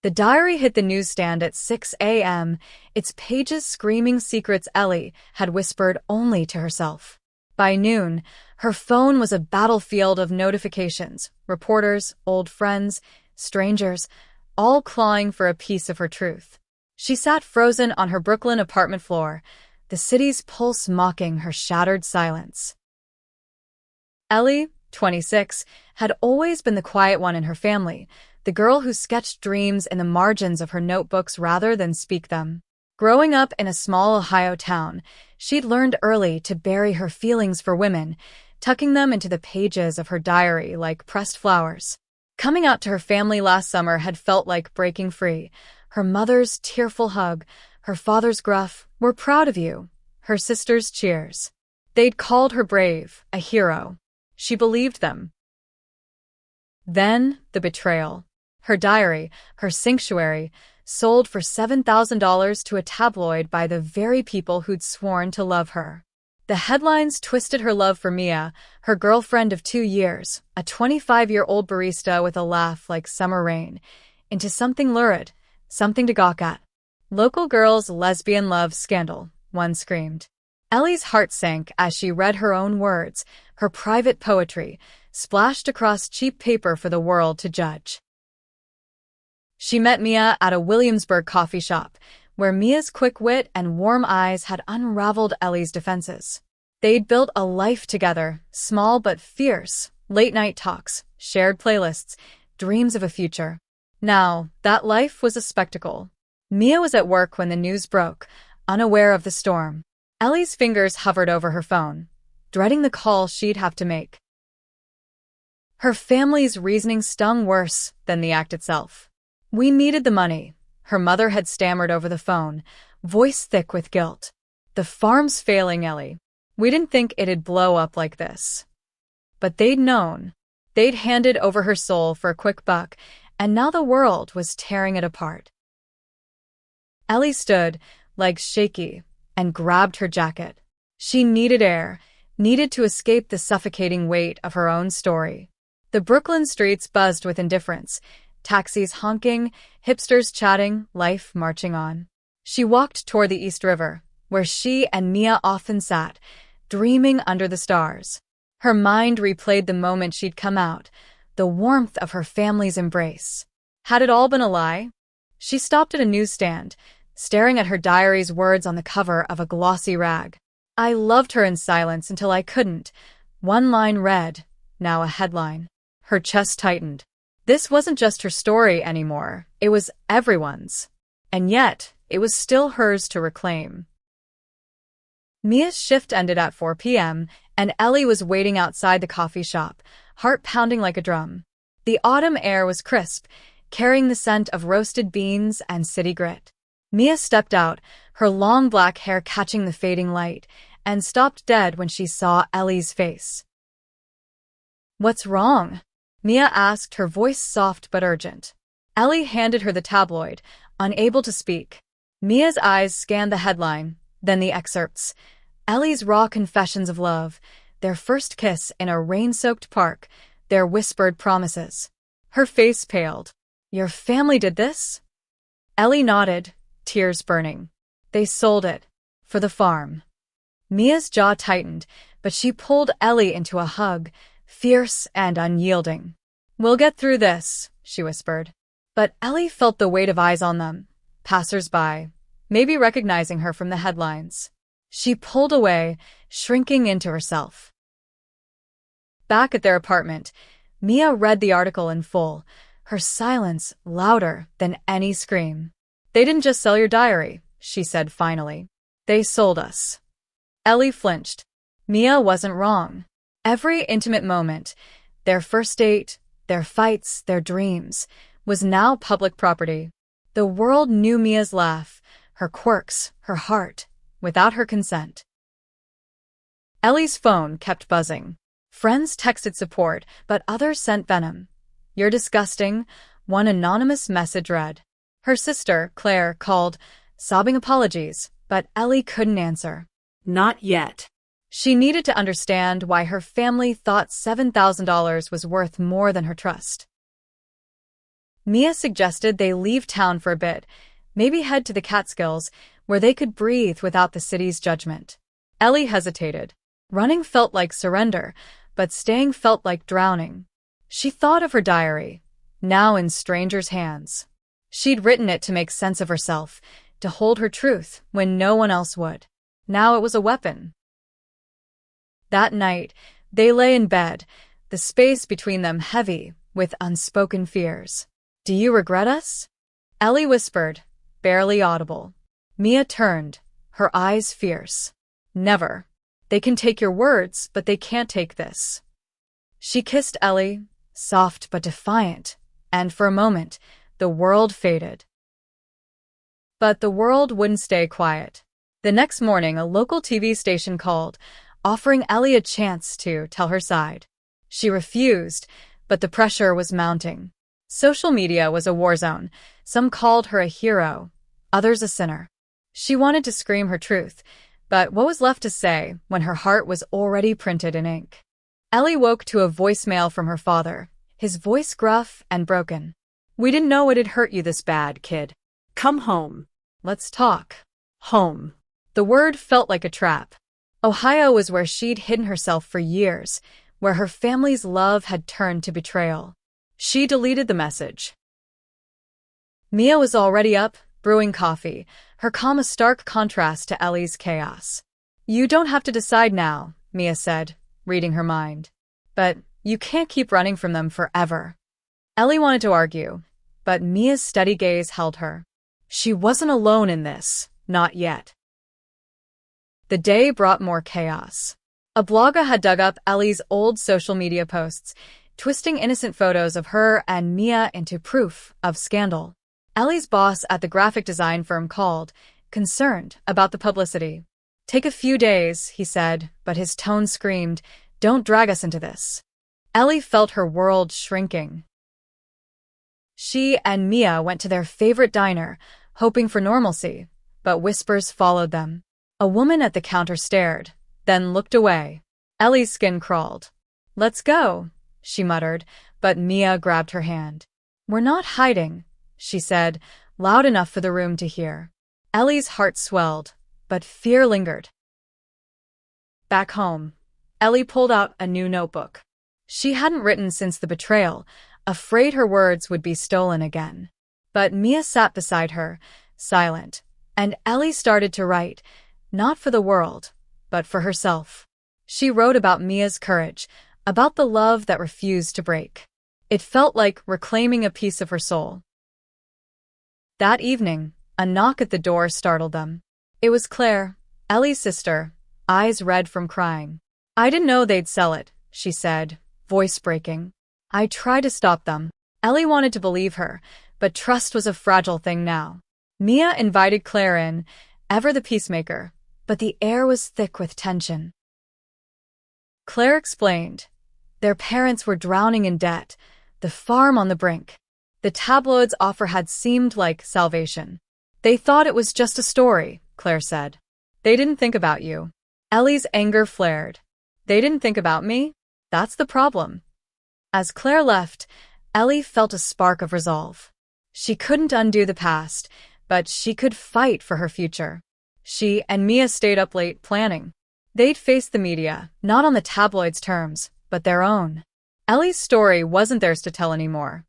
The diary hit the newsstand at 6 a.m., its pages screaming secrets Ellie had whispered only to herself. By noon, her phone was a battlefield of notifications, reporters, old friends, strangers, all clawing for a piece of her truth. She sat frozen on her Brooklyn apartment floor, the city's pulse mocking her shattered silence. Ellie, 26, had always been the quiet one in her family, the girl who sketched dreams in the margins of her notebooks rather than speak them. Growing up in a small Ohio town, she'd learned early to bury her feelings for women, tucking them into the pages of her diary like pressed flowers. Coming out to her family last summer had felt like breaking free. Her mother's tearful hug, her father's gruff, "We're proud of you," her sister's cheers. They'd called her brave, a hero. She believed them. Then, the betrayal. Her diary, her sanctuary, sold for $7,000 to a tabloid by the very people who'd sworn to love her. The headlines twisted her love for Mia, her girlfriend of 2 years, a 25-year-old barista with a laugh like summer rain, into something lurid, something to gawk at. "Local girl's lesbian love scandal," one screamed. Ellie's heart sank as she read her own words, her private poetry, splashed across cheap paper for the world to judge. She met Mia at a Williamsburg coffee shop, where Mia's quick wit and warm eyes had unraveled Ellie's defenses. They'd built a life together, small but fierce, late-night talks, shared playlists, dreams of a future. Now, that life was a spectacle. Mia was at work when the news broke, unaware of the storm. Ellie's fingers hovered over her phone, dreading the call she'd have to make. Her family's reasoning stung worse than the act itself. "We needed the money," her mother had stammered over the phone, voice thick with guilt. "The farm's failing, Ellie. We didn't think it'd blow up like this." But they'd known. They'd handed over her soul for a quick buck, and now the world was tearing it apart. Ellie stood, legs shaky, and grabbed her jacket. She needed air, needed to escape the suffocating weight of her own story. The Brooklyn streets buzzed with indifference, taxis honking, hipsters chatting, life marching on. She walked toward the East River, where she and Mia often sat, dreaming under the stars. Her mind replayed the moment she'd come out, the warmth of her family's embrace. Had it all been a lie? She stopped at a newsstand, staring at her diary's words on the cover of a glossy rag. "I loved her in silence until I couldn't." One line read, now a headline. Her chest tightened. This wasn't just her story anymore, it was everyone's. And yet, it was still hers to reclaim. Mia's shift ended at 4 p.m., and Ellie was waiting outside the coffee shop, heart pounding like a drum. The autumn air was crisp, carrying the scent of roasted beans and city grit. Mia stepped out, her long black hair catching the fading light, and stopped dead when she saw Ellie's face. "What's wrong?" Mia asked, her voice soft but urgent. Ellie handed her the tabloid, unable to speak. Mia's eyes scanned the headline, then the excerpts. Ellie's raw confessions of love, their first kiss in a rain-soaked park, their whispered promises. Her face paled. "Your family did this?" Ellie nodded, tears burning. "They sold it. For the farm." Mia's jaw tightened, but she pulled Ellie into a hug, fierce and unyielding. "We'll get through this," she whispered. But Ellie felt the weight of eyes on them, passers-by, maybe recognizing her from the headlines. She pulled away, shrinking into herself. Back at their apartment, Mia read the article in full, her silence louder than any scream. "They didn't just sell your diary," she said finally. "They sold us." Ellie flinched. Mia wasn't wrong. Every intimate moment, their first date, their fights, their dreams, was now public property. The world knew Mia's laugh, her quirks, her heart, without her consent. Ellie's phone kept buzzing. Friends texted support, but others sent venom. "You're disgusting," one anonymous message read. Her sister, Claire, called, sobbing apologies, but Ellie couldn't answer. Not yet. She needed to understand why her family thought $7,000 was worth more than her trust. Mia suggested they leave town for a bit, maybe head to the Catskills, where they could breathe without the city's judgment. Ellie hesitated. Running felt like surrender, but staying felt like drowning. She thought of her diary, now in strangers' hands. She'd written it to make sense of herself, to hold her truth when no one else would. Now it was a weapon. That night, they lay in bed, the space between them heavy with unspoken fears. "Do you regret us?" Ellie whispered, barely audible. Mia turned, her eyes fierce. "Never. They can take your words, but they can't take this." She kissed Ellie, soft but defiant, and for a moment, the world faded. But the world wouldn't stay quiet. The next morning, a local TV station called, offering Ellie a chance to tell her side. She refused, but the pressure was mounting. Social media was a war zone. Some called her a hero, others a sinner. She wanted to scream her truth, but what was left to say when her heart was already printed in ink? Ellie woke to a voicemail from her father, his voice gruff and broken. "We didn't know it'd hurt you this bad, kid. Come home. Let's talk." Home. The word felt like a trap. Ohio was where she'd hidden herself for years, where her family's love had turned to betrayal. She deleted the message. Mia was already up, brewing coffee, her calm a stark contrast to Ellie's chaos. "You don't have to decide now," Mia said, reading her mind. "But you can't keep running from them forever." Ellie wanted to argue, but Mia's steady gaze held her. She wasn't alone in this, not yet. The day brought more chaos. A blogger had dug up Ellie's old social media posts, twisting innocent photos of her and Mia into proof of scandal. Ellie's boss at the graphic design firm called, concerned about the publicity. "Take a few days," he said, but his tone screamed, "Don't drag us into this." Ellie felt her world shrinking. She and Mia went to their favorite diner, hoping for normalcy, but whispers followed them. A woman at the counter stared, then looked away. Ellie's skin crawled. "Let's go," she muttered, but Mia grabbed her hand. "We're not hiding," she said, loud enough for the room to hear. Ellie's heart swelled, but fear lingered. Back home, Ellie pulled out a new notebook. She hadn't written since the betrayal, afraid her words would be stolen again. But Mia sat beside her, silent, and Ellie started to write, not for the world, but for herself. She wrote about Mia's courage, about the love that refused to break. It felt like reclaiming a piece of her soul. That evening, a knock at the door startled them. It was Claire, Ellie's sister, eyes red from crying. "I didn't know they'd sell it," she said, voice breaking. "I tried to stop them." Ellie wanted to believe her, but trust was a fragile thing now. Mia invited Claire in, ever the peacemaker, but the air was thick with tension. Claire explained. Their parents were drowning in debt, the farm on the brink. The tabloids' offer had seemed like salvation. "They thought it was just a story," Claire said. "They didn't think about you." Ellie's anger flared. "They didn't think about me? That's the problem." As Claire left, Ellie felt a spark of resolve. She couldn't undo the past, but she could fight for her future. She and Mia stayed up late planning. They'd face the media, not on the tabloids' terms, but their own. Ellie's story wasn't theirs to tell anymore.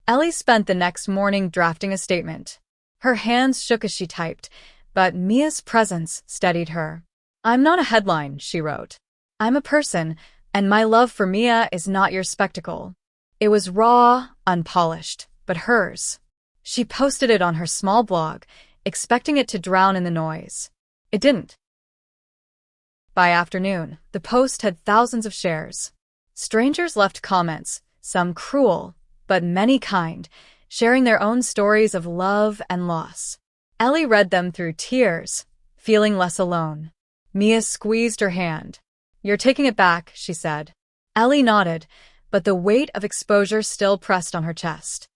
Ellie spent the next morning drafting a statement. Her hands shook as she typed, but Mia's presence steadied her. "I'm not a headline," she wrote. "I'm a person, and my love for Mia is not your spectacle." It was raw, unpolished, but hers. She posted it on her small blog, expecting it to drown in the noise. It didn't. By afternoon, the post had thousands of shares. Strangers left comments, some cruel, but many kind, sharing their own stories of love and loss. Ellie read them through tears, feeling less alone. Mia squeezed her hand. "You're taking it back," she said. Ellie nodded, but the weight of exposure still pressed on her chest.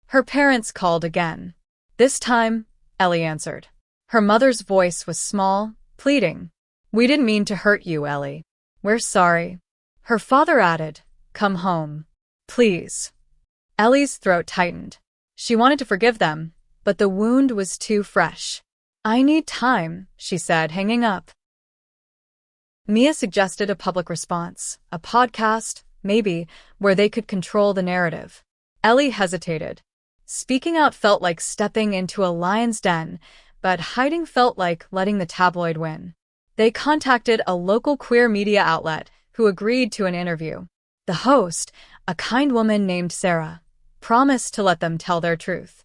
Her parents called again. This time, Ellie answered. Her mother's voice was small, pleading. "We didn't mean to hurt you, Ellie. We're sorry." Her father added, "Come home. Please, Ellie's throat tightened. She wanted to forgive them, but the wound was too fresh. "I need time," she said, hanging up. Mia suggested a public response, a podcast, maybe, where they could control the narrative. Ellie hesitated. Speaking out felt like stepping into a lion's den, but hiding felt like letting the tabloid win. They contacted a local queer media outlet who agreed to an interview. The host, a kind woman named Sarah, promised to let them tell their truth.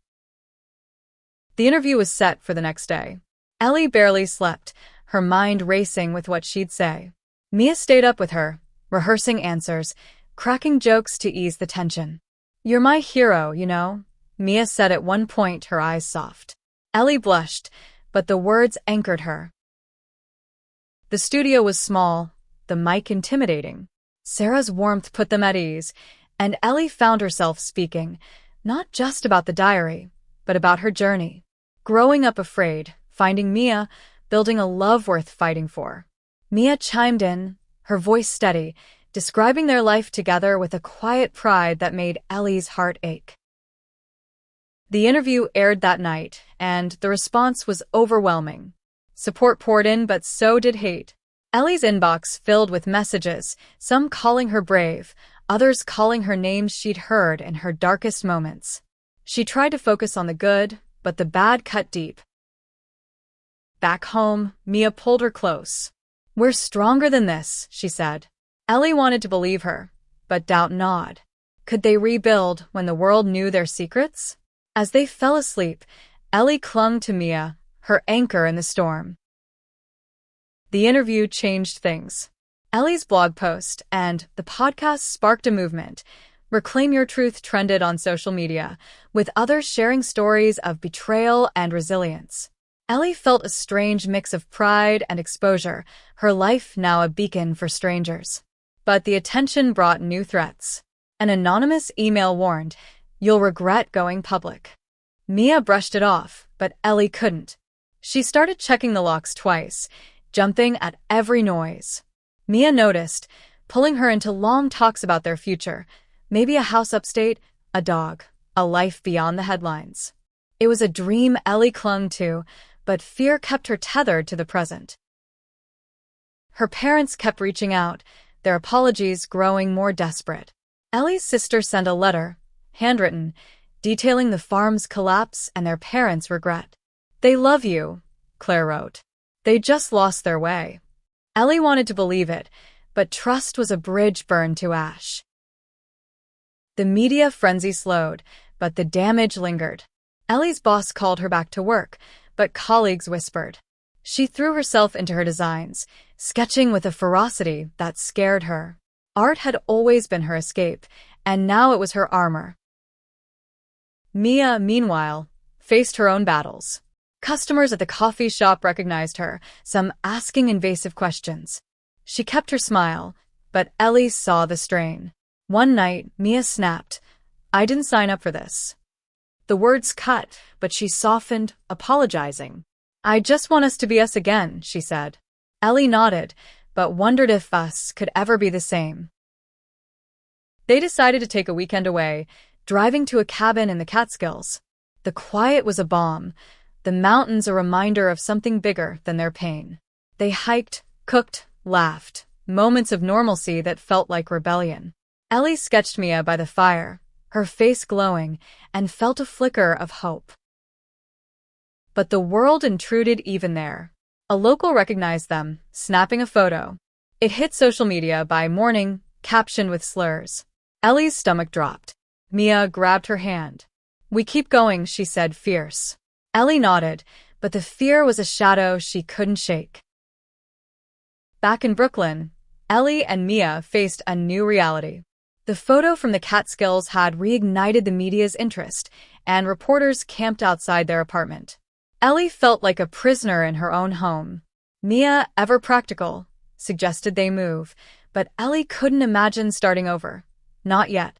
The interview was set for the next day. Ellie barely slept, her mind racing with what she'd say. Mia stayed up with her, rehearsing answers, cracking jokes to ease the tension. "You're my hero, you know," Mia said at one point, her eyes soft. Ellie blushed, but the words anchored her. The studio was small, the mic intimidating. Sarah's warmth put them at ease, and Ellie found herself speaking, not just about the diary, but about her journey. Growing up afraid, finding Mia, building a love worth fighting for. Mia chimed in, her voice steady, describing their life together with a quiet pride that made Ellie's heart ache. The interview aired that night, and the response was overwhelming. Support poured in, but so did hate. Ellie's inbox filled with messages, some calling her brave, others calling her names she'd heard in her darkest moments. She tried to focus on the good, but the bad cut deep. Back home, Mia pulled her close. "We're stronger than this," she said. Ellie wanted to believe her, but doubt gnawed. Could they rebuild when the world knew their secrets? As they fell asleep, Ellie clung to Mia, her anchor in the storm. The interview changed things. Ellie's blog post and the podcast sparked a movement. Reclaim Your Truth trended on social media, with others sharing stories of betrayal and resilience. Ellie felt a strange mix of pride and exposure, her life now a beacon for strangers. But the attention brought new threats. An anonymous email warned, "You'll regret going public." Mia brushed it off, but Ellie couldn't. She started checking the locks twice, jumping at every noise. Mia noticed, pulling her into long talks about their future, maybe a house upstate, a dog, a life beyond the headlines. It was a dream Ellie clung to, but fear kept her tethered to the present. Her parents kept reaching out, their apologies growing more desperate. Ellie's sister sent a letter, handwritten, detailing the farm's collapse and their parents' regret. "They love you," Claire wrote. "They just lost their way." Ellie wanted to believe it, but trust was a bridge burned to ash. The media frenzy slowed, but the damage lingered. Ellie's boss called her back to work, but colleagues whispered. She threw herself into her designs, sketching with a ferocity that scared her. Art had always been her escape, and now it was her armor. Mia, meanwhile, faced her own battles. Customers at the coffee shop recognized her, some asking invasive questions. She kept her smile, but Ellie saw the strain. One night, Mia snapped, "I didn't sign up for this." The words cut, but she softened, apologizing. "I just want us to be us again," she said. Ellie nodded, but wondered if us could ever be the same. They decided to take a weekend away, driving to a cabin in the Catskills. The quiet was a balm, the mountains a reminder of something bigger than their pain. They hiked, cooked, laughed, moments of normalcy that felt like rebellion. Ellie sketched Mia by the fire, her face glowing, and felt a flicker of hope. But the world intruded even there. A local recognized them, snapping a photo. It hit social media by morning, captioned with slurs. Ellie's stomach dropped. Mia grabbed her hand. "We keep going," she said, fierce. Ellie nodded, but the fear was a shadow she couldn't shake. Back in Brooklyn, Ellie and Mia faced a new reality. The photo from the Catskills had reignited the media's interest, and reporters camped outside their apartment. Ellie felt like a prisoner in her own home. Mia, ever practical, suggested they move, but Ellie couldn't imagine starting over. Not yet.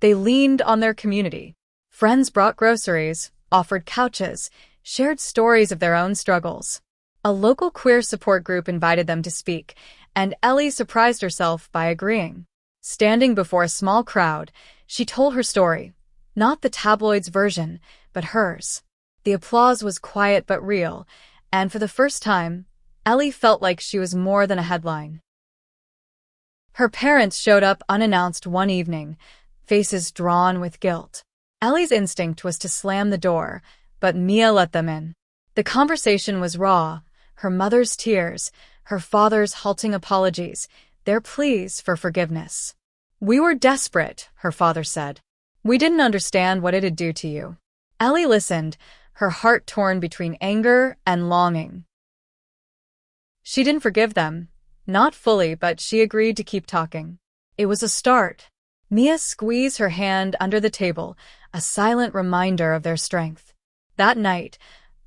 They leaned on their community. Friends brought groceries, offered couches, shared stories of their own struggles. A local queer support group invited them to speak, and Ellie surprised herself by agreeing. Standing before a small crowd, She told her story. Not the tabloid's version, but hers. The applause was quiet but real, and for the first time, Ellie felt like she was more than a headline. Her parents showed up unannounced one evening, faces drawn with guilt. Ellie's instinct was to slam the door, but Mia let them in. The conversation was raw, her mother's tears, her father's halting apologies, their pleas for forgiveness. "We were desperate," her father said. "We didn't understand what it'd do to you." Ellie listened, her heart torn between anger and longing. She didn't forgive them. Not fully, but she agreed to keep talking. It was a start. Mia squeezed her hand under the table, a silent reminder of their strength. That night,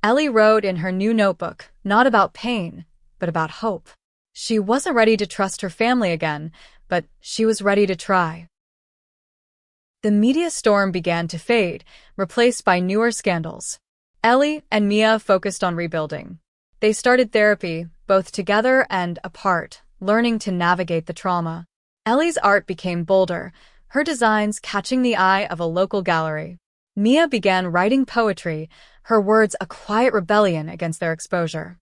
Ellie wrote in her new notebook, not about pain, but about hope. She wasn't ready to trust her family again, but she was ready to try. The media storm began to fade, replaced by newer scandals. Ellie and Mia focused on rebuilding. They started therapy, both together and apart, learning to navigate the trauma. Ellie's art became bolder, her designs catching the eye of a local gallery. Mia began writing poetry, her words a quiet rebellion against their exposure.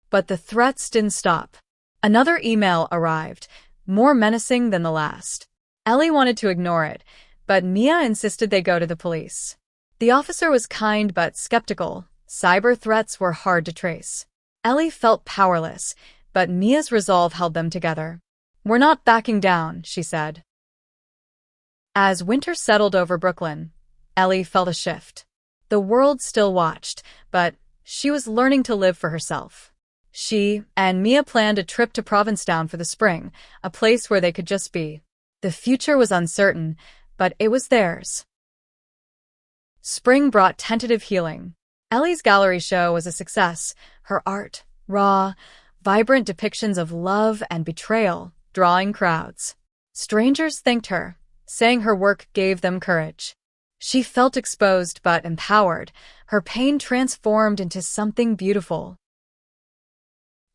But the threats didn't stop. Another email arrived, more menacing than the last. Ellie wanted to ignore it, but Mia insisted they go to the police. The officer was kind but skeptical. Cyber threats were hard to trace. Ellie felt powerless, but Mia's resolve held them together. "We're not backing down," she said. As winter settled over Brooklyn, Ellie felt a shift. The world still watched, but she was learning to live for herself. She and Mia planned a trip to Provincetown for the spring, a place where they could just be. The future was uncertain, but it was theirs. Spring brought tentative healing. Ellie's gallery show was a success, her art, raw, vibrant depictions of love and betrayal, drawing crowds. Strangers thanked her, saying her work gave them courage. She felt exposed but empowered, her pain transformed into something beautiful.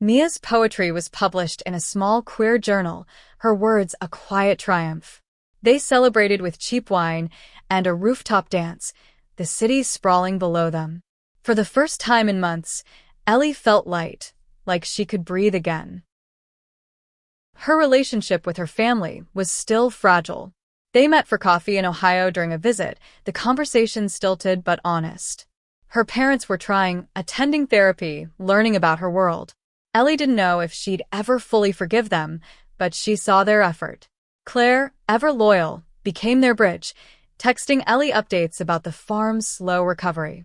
Mia's poetry was published in a small queer journal, her words a quiet triumph. They celebrated with cheap wine and a rooftop dance, the city sprawling below them. For the first time in months, Ellie felt light, like she could breathe again. Her relationship with her family was still fragile. They met for coffee in Ohio during a visit, the conversation stilted but honest. Her parents were trying, attending therapy, learning about her world. Ellie didn't know if she'd ever fully forgive them, but she saw their effort. Claire, ever loyal, became their bridge, texting Ellie updates about the farm's slow recovery.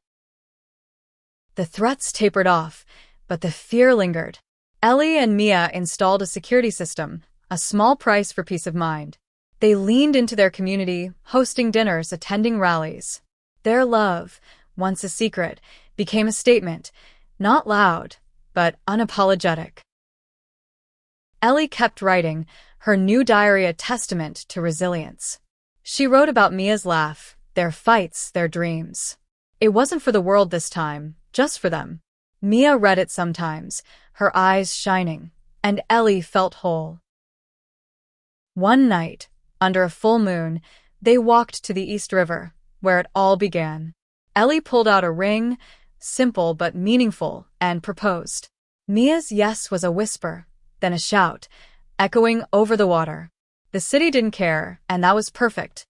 The threats tapered off, but the fear lingered. Ellie and Mia installed a security system, a small price for peace of mind. They leaned into their community, hosting dinners, attending rallies. Their love, once a secret, became a statement, not loud, but unapologetic. Ellie kept writing, her new diary a testament to resilience. She wrote about Mia's laugh, their fights, their dreams. It wasn't for the world this time, just for them. Mia read it sometimes, her eyes shining, and Ellie felt whole. One night, under a full moon, they walked to the East River, where it all began. Ellie pulled out a ring, simple but meaningful, and proposed. Mia's yes was a whisper, then a shout, echoing over the water. The city didn't care, and that was perfect.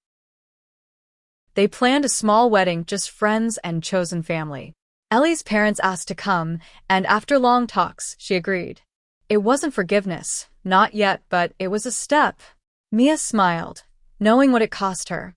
They planned a small wedding, just friends and chosen family. Ellie's parents asked to come, and after long talks, she agreed. It wasn't forgiveness, not yet, but it was a step. Mia smiled, knowing what it cost her.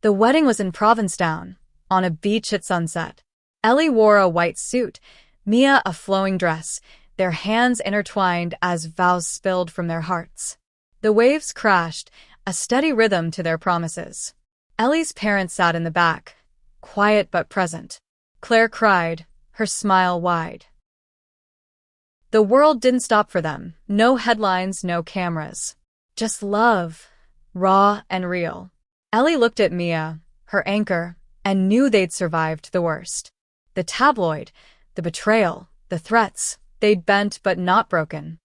The wedding was in Provincetown, on a beach at sunset. Ellie wore a white suit, Mia a flowing dress, their hands intertwined as vows spilled from their hearts. The waves crashed, a steady rhythm to their promises. Ellie's parents sat in the back, quiet but present. Claire cried, her smile wide. The world didn't stop for them, no headlines, no cameras. Just love, raw and real. Ellie looked at Mia, her anchor, and knew they'd survived the worst. The tabloid, the betrayal, the threats, they'd bent but not broken.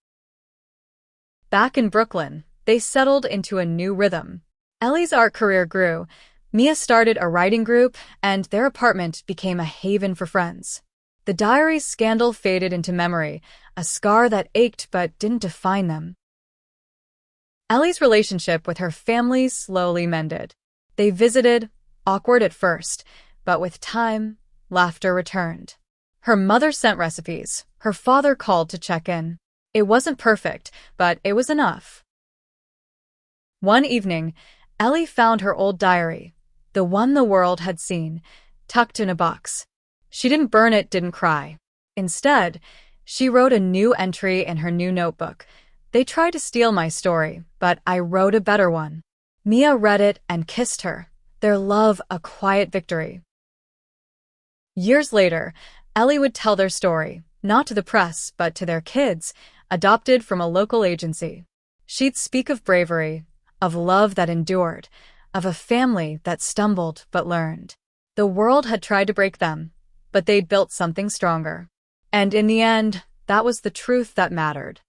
Back in Brooklyn, They settled into a new rhythm. Ellie's art career grew. Mia started a writing group, and their apartment became a haven for friends. The diary's scandal faded into memory, a scar that ached but didn't define them. Ellie's relationship with her family slowly mended. They visited, awkward at first, but with time, laughter returned. Her mother sent recipes. Her father called to check in. It wasn't perfect, but it was enough. One evening, Ellie found her old diary, the one the world had seen, tucked in a box. She didn't burn it, didn't cry. Instead, she wrote a new entry in her new notebook. They tried to steal my story, but I wrote a better one. Mia read it and kissed her, their love a quiet victory. Years later, Ellie would tell their story, not to the press, but to their kids, adopted from a local agency. She'd speak of bravery, of love that endured, of a family that stumbled but learned. The world had tried to break them, but they'd built something stronger. And in the end, that was the truth that mattered.